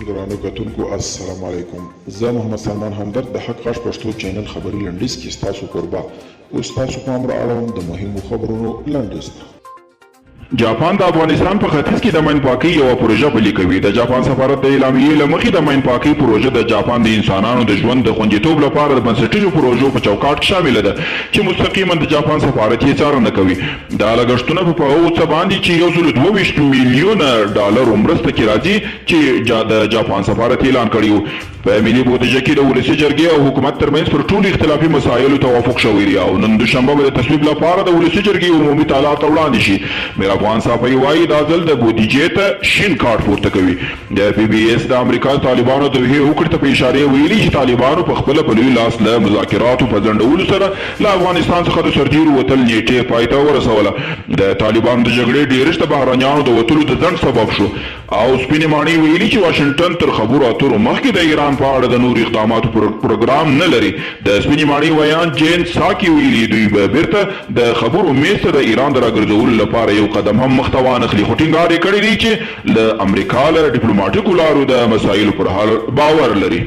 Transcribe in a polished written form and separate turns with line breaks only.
ګرانو کتونکو السلام علیکم. زه محمد سلمان همدرد د حق غږ پښتو چینل خبري لنډیز کې ستاسو کوربه اوس تاسو پام را اړوم د مهمو خبرونو لنډیز ته. جاپان د افغانستان په ختیځ کې د ماین پاکۍ یوه پروژه پلي کوي. د جاپان سفارت د اعلامیې له مخې د ماین پاکۍ پروژه د جاپان د انسانانو د ژوند د خوندیتوب لپاره د بنسټیزو پروژو په چوکاټ کې شامله ده چې مستقیما د جاپان سفارت یې څارنه کوي. دا لګښتونه په هغو څه باندې چې 122 میلیونه ډالر مرسته کې راځي چې د جاپان سفارت اعلان کړی و. په ملي بودیجه کې د ولسي جرګې او حکومت ترمنځ پر ټولو اختلافي مسایلو توافق شوی دی او نن دوشنبه به د تصویب لپاره د ولسي جرګې عمومي طالعات ته وړاندې شي. میر افغان صافی وایي دا ځل د بودیجې ته شین کارت پورته کوي. د پی بي اس د امریکا طالبانو د ویې هوکړې ته په اشارې ویلي چې طالبانو په خپله په لوی لاس له مذاکراتو په ځنډولو سره له افغانستان څخه د سرتیرو وتل نیټې پای ته ورسوله. د طالبانو د جګړې ډېرښت د بهرنیانو د وتلو د ځنډ سبب شو او سپینې ماڼۍ ویلي چې واشنګټن تر خبرو اترو مخکې د ایران په اړه د نورو اقداماتو پروګرام نه لري. د سپینې ماڼۍ ویان جین ساکي ویلي دوی به بیرته د خبرو میز ته د ایران د راګرځولو لپاره یو قدم هم مخته وانخلي، خو ټینګار یې کړی دی چې له امریکا له ډیپلوماټیکو لارو د مسایلو پر حال باور لري.